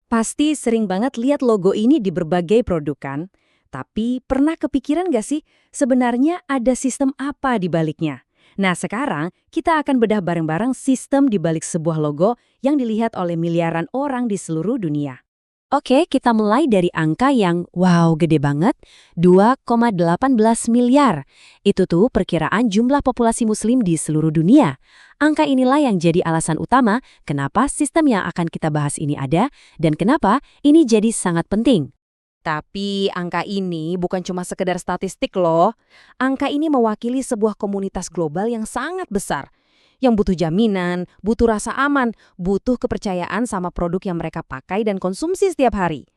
Pasti sering banget lihat logo ini di berbagai produk kan? Tapi pernah kepikiran nggak sih sebenarnya ada sistem apa di baliknya? Nah sekarang kita akan bedah bareng-bareng sistem di balik sebuah logo yang dilihat oleh miliaran orang di seluruh dunia. Oke, kita mulai dari angka yang wow gede banget, 2,18 miliar. Itu tuh perkiraan jumlah populasi muslim di seluruh dunia. Angka inilah yang jadi alasan utama kenapa sistem yang akan kita bahas ini ada dan kenapa ini jadi sangat penting. Tapi angka ini bukan cuma sekedar statistik loh. Angka ini mewakili sebuah komunitas global yang sangat besar yang butuh jaminan, butuh rasa aman, butuh kepercayaan sama produk yang mereka pakai dan konsumsi setiap hari.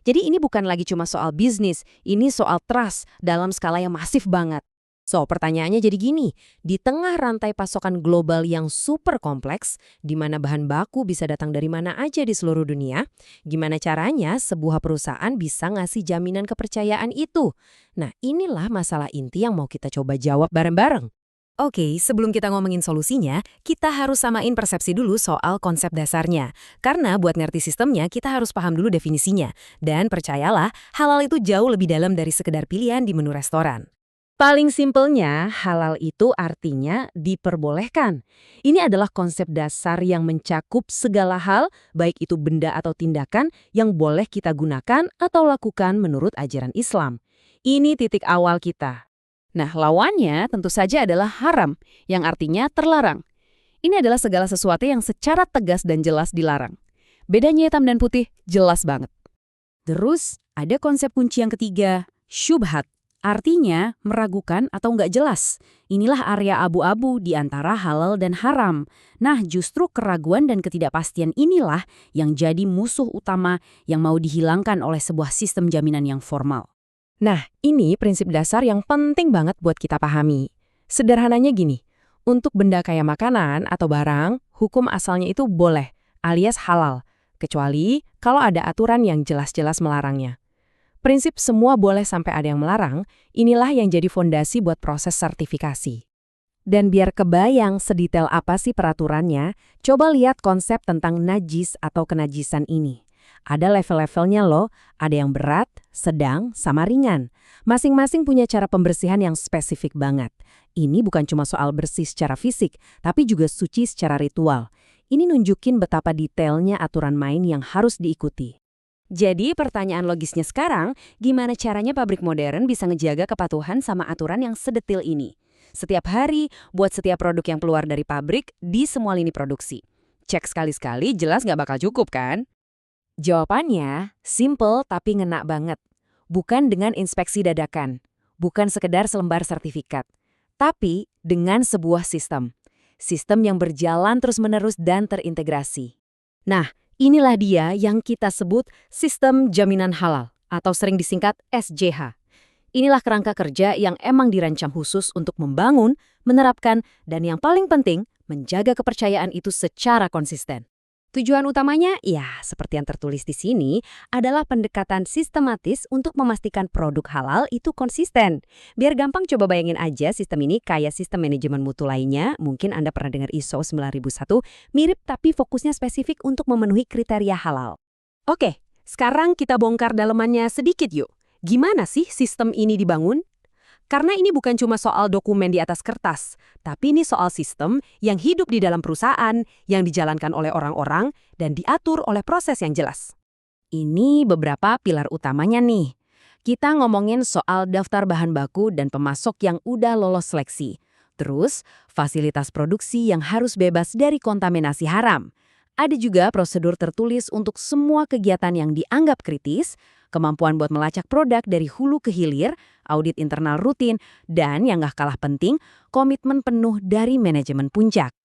Jadi ini bukan lagi cuma soal bisnis, ini soal trust dalam skala yang masif banget. So, pertanyaannya jadi gini, di tengah rantai pasokan global yang super kompleks, di mana bahan baku bisa datang dari mana aja di seluruh dunia, gimana caranya sebuah perusahaan bisa ngasih jaminan kepercayaan itu? Nah, inilah masalah inti yang mau kita coba jawab bareng-bareng. Oke, sebelum kita ngomongin solusinya, kita harus samain persepsi dulu soal konsep dasarnya. Karena buat ngerti sistemnya, kita harus paham dulu definisinya. Dan percayalah, halal itu jauh lebih dalam dari sekedar pilihan di menu restoran. Paling simpelnya, halal itu artinya diperbolehkan. Ini adalah konsep dasar yang mencakup segala hal, baik itu benda atau tindakan, yang boleh kita gunakan atau lakukan menurut ajaran Islam. Ini titik awal kita. Nah, lawannya tentu saja adalah haram, yang artinya terlarang. Ini adalah segala sesuatu yang secara tegas dan jelas dilarang. Bedanya hitam dan putih jelas banget. Terus, ada konsep kunci yang ketiga, syubhat. Artinya, meragukan atau nggak jelas. Inilah area abu-abu di antara halal dan haram. Nah, justru keraguan dan ketidakpastian inilah yang jadi musuh utama yang mau dihilangkan oleh sebuah sistem jaminan yang formal. Nah, ini prinsip dasar yang penting banget buat kita pahami. Sederhananya gini, untuk benda kayak makanan atau barang, hukum asalnya itu boleh, alias halal, kecuali kalau ada aturan yang jelas-jelas melarangnya. Prinsip semua boleh sampai ada yang melarang, inilah yang jadi fondasi buat proses sertifikasi. Dan biar kebayang sedetail apa sih peraturannya, coba lihat konsep tentang najis atau kenajisan ini. Ada level-levelnya loh, ada yang berat, sedang, sama ringan. Masing-masing punya cara pembersihan yang spesifik banget. Ini bukan cuma soal bersih secara fisik, tapi juga suci secara ritual. Ini nunjukin betapa detailnya aturan main yang harus diikuti. Jadi pertanyaan logisnya sekarang, gimana caranya pabrik modern bisa ngejaga kepatuhan sama aturan yang sedetil ini? Setiap hari, buat setiap produk yang keluar dari pabrik di semua lini produksi. Cek sekali-sekali jelas nggak bakal cukup kan? Jawabannya, simple tapi ngena banget. Bukan dengan inspeksi dadakan, bukan sekedar selembar sertifikat, tapi dengan sebuah sistem. Sistem yang berjalan terus-menerus dan terintegrasi. Nah, inilah dia yang kita sebut sistem jaminan halal, atau sering disingkat SJH. Inilah kerangka kerja yang emang dirancang khusus untuk membangun, menerapkan, dan yang paling penting, menjaga kepercayaan itu secara konsisten. Tujuan utamanya, ya seperti yang tertulis di sini, adalah pendekatan sistematis untuk memastikan produk halal itu konsisten. Biar gampang coba bayangin aja sistem ini kayak sistem manajemen mutu lainnya, mungkin Anda pernah dengar ISO 9001, mirip tapi fokusnya spesifik untuk memenuhi kriteria halal. Oke, sekarang kita bongkar dalemannya sedikit yuk. Gimana sih sistem ini dibangun? Karena ini bukan cuma soal dokumen di atas kertas, tapi ini soal sistem yang hidup di dalam perusahaan, yang dijalankan oleh orang-orang, dan diatur oleh proses yang jelas. Ini beberapa pilar utamanya nih. Kita ngomongin soal daftar bahan baku dan pemasok yang udah lolos seleksi. Terus, fasilitas produksi yang harus bebas dari kontaminasi haram. Ada juga prosedur tertulis untuk semua kegiatan yang dianggap kritis, kemampuan buat melacak produk dari hulu ke hilir, audit internal rutin, dan yang gak kalah penting, komitmen penuh dari manajemen puncak.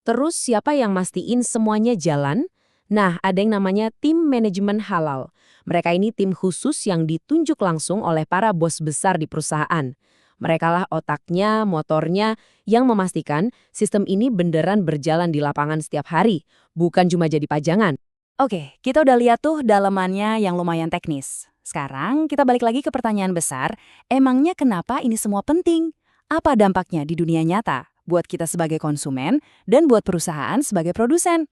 Terus siapa yang mastiin semuanya jalan? Nah, ada yang namanya tim manajemen halal. Mereka ini tim khusus yang ditunjuk langsung oleh para bos besar di perusahaan. Merekalah otaknya, motornya, yang memastikan sistem ini beneran berjalan di lapangan setiap hari, bukan cuma jadi pajangan. Oke, kita udah lihat tuh dalemannya yang lumayan teknis. Sekarang kita balik lagi ke pertanyaan besar, emangnya kenapa ini semua penting? Apa dampaknya di dunia nyata buat kita sebagai konsumen dan buat perusahaan sebagai produsen?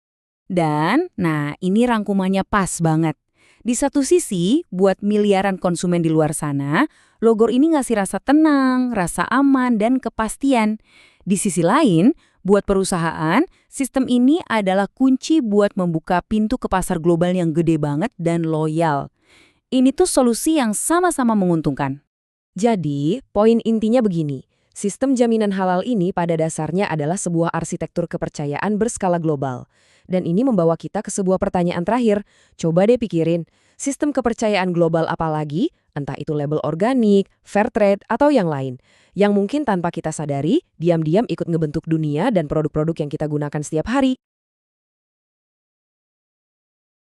Nah ini rangkumannya pas banget. Di satu sisi, buat miliaran konsumen di luar sana, logo ini ngasih rasa tenang, rasa aman, dan kepastian. Di sisi lain, buat perusahaan, sistem ini adalah kunci buat membuka pintu ke pasar global yang gede banget dan loyal. Ini tuh solusi yang sama-sama menguntungkan. Jadi, poin intinya begini. Sistem jaminan halal ini pada dasarnya adalah sebuah arsitektur kepercayaan berskala global. Dan ini membawa kita ke sebuah pertanyaan terakhir. Coba deh pikirin, sistem kepercayaan global apa lagi, entah itu label organik, fair trade, atau yang lain, yang mungkin tanpa kita sadari, diam-diam ikut ngebentuk dunia dan produk-produk yang kita gunakan setiap hari.